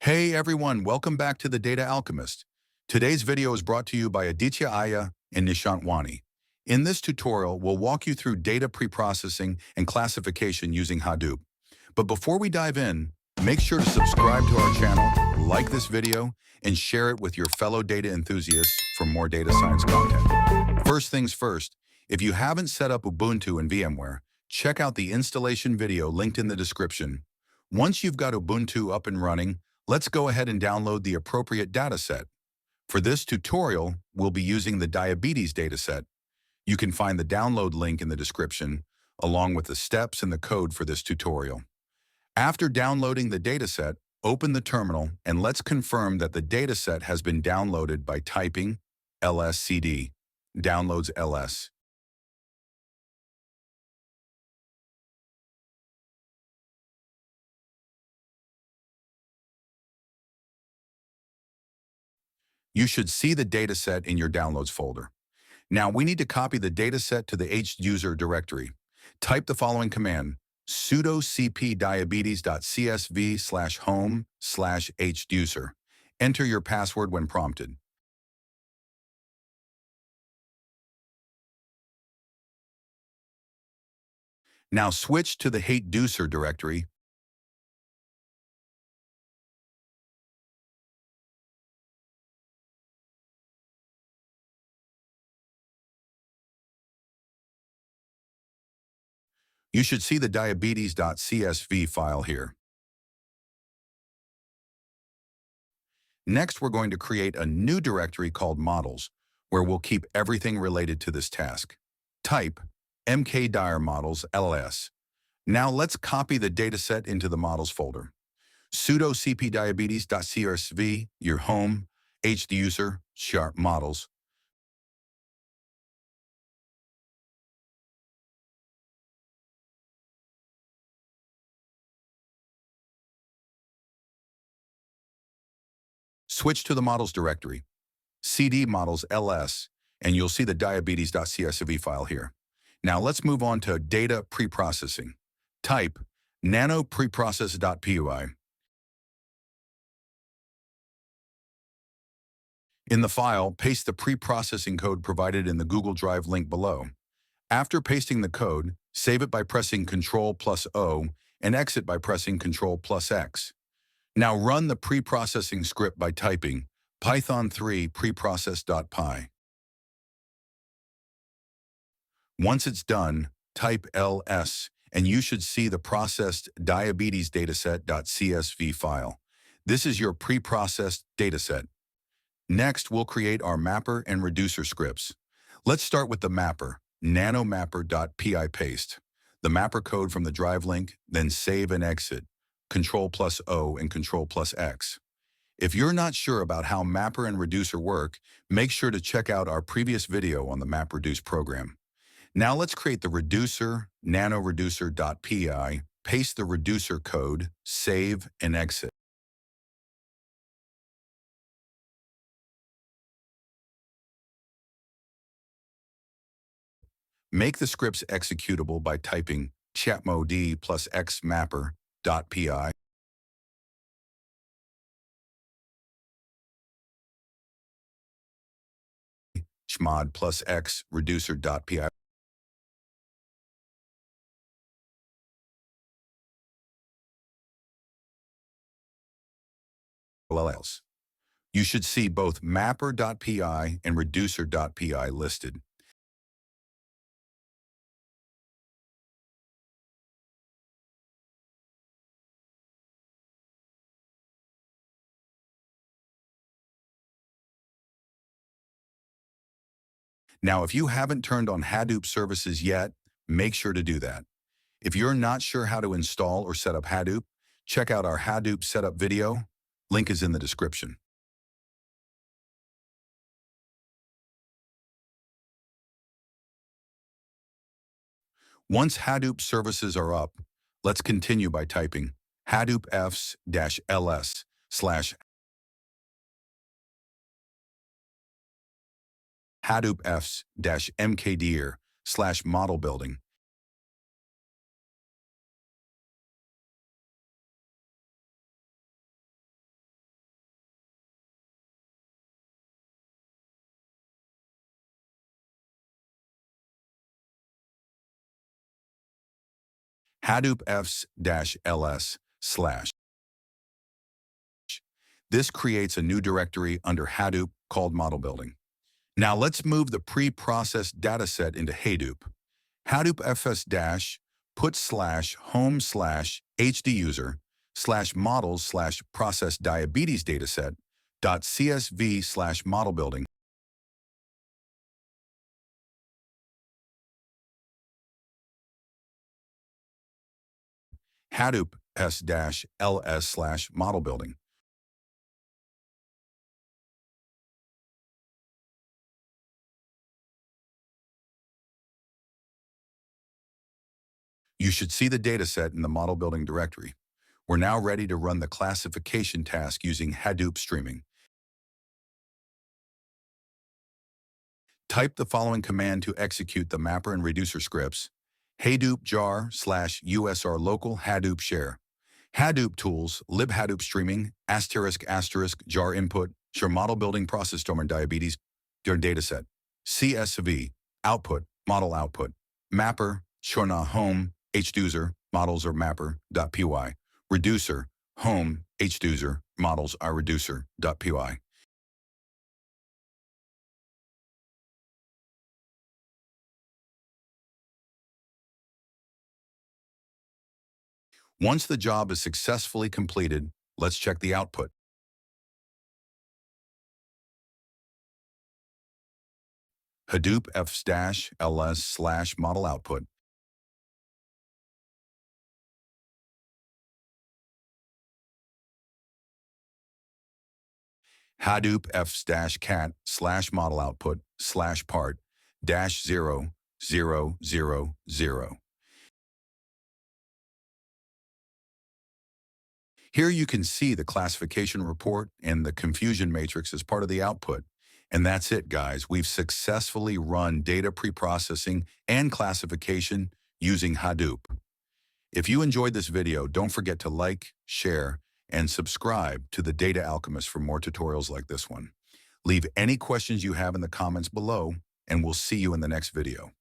Hey everyone, welcome back to the Data Alchemist. Today's video is brought to you by Aditya, Aiya, and Nishant, Wani. In this tutorial, we'll walk you through data preprocessing and classification using Hadoop. But before we dive in, make sure to subscribe to our channel, like this video, and share it with your fellow data enthusiasts for more data science content. First things first, if you haven't set up Ubuntu and VMware, check out the installation video linked in the description. Once you've got Ubuntu up and running, let's go ahead and download the appropriate dataset. For this tutorial, we'll be using the diabetes dataset. You can find the download link in the description, along with the steps and the code for this tutorial. After downloading the dataset, open the terminal and let's confirm that the dataset has been downloaded by typing lscd, downloads ls. You should see the dataset in your downloads folder. Now we need to copy the dataset to the hduser directory. Type the following command, sudo cp diabetes.csv/home/hduser. Enter your password when prompted. Now switch to the hduser directory. You should see the diabetes.csv file here. Next, we're going to create a new directory called models, where we'll keep everything related to this task. Type mkdir models ls. Now let's copy the dataset into the models folder. Sudo cp diabetes.csv, your home, hduser, sharp models. Switch to the models directory, cd models ls, and you'll see the diabetes.csv file here. Now let's move on to data preprocessing. Type nano-preprocess.py. In the file, paste the preprocessing code provided in the Google Drive link below. After pasting the code, save it by pressing Ctrl+O and exit by pressing Ctrl+X. Now run the preprocessing script by typing python3 preprocess.py. Once it's done, type ls, and you should see the processed diabetes dataset.csv file. This is your preprocessed dataset. Next, we'll create our mapper and reducer scripts. Let's start with the mapper, nanomapper.py paste. The mapper code from the drive link, then save and exit, Ctrl+O and Ctrl+X. If you're not sure about how mapper and reducer work, make sure to check out our previous video on the MapReduce program. Now let's create the reducer, nanoreducer.py, paste the reducer code, save and exit. Make the scripts executable by typing chatmod plus x mapper.py. chmod plus x reducer.py. ls. You should see both mapper.py and reducer.py listed. Now, if you haven't turned on Hadoop services yet, make sure to do that. If you're not sure how to install or set up Hadoop, check out our Hadoop setup video. Link is in the description. Once Hadoop services are up, let's continue by typing Hadoop fs-ls slash Hadoop fs-mkdir slash model building. Hadoop fs-ls slash. This creates a new directory under Hadoop called model building. Now let's move the pre-processed dataset into Hadoop. Hadoop fs dash put slash home slash hduser slash models slash process diabetes dataset dot csv slash model building. Hadoop s-ls slash model building. You should see the dataset in the model building directory. We're now ready to run the classification task using Hadoop streaming. Type the following command to execute the mapper and reducer scripts: Hadoop jar slash usr local Hadoop share. Hadoop tools, lib Hadoop streaming, asterisk asterisk jar input, share model building process domain diabetes, their dataset. CSV, output, model output. Mapper, shorna home, hduser, models or mapper.py. Reducer, home, hduser, models are reducer.py. Once the job is successfully completed, let's check the output. Hadoop fs-ls slash model output. Hadoop fs-cat slash model output slash part dash 0, 0, 0, 0. Here you can see the classification report and the confusion matrix as part of the output. And that's it, guys. We've successfully run data preprocessing and classification using Hadoop. If you enjoyed this video, don't forget to like, share, and subscribe to the Data Alchemist for more tutorials like this one. Leave any questions you have in the comments below, and we'll see you in the next video.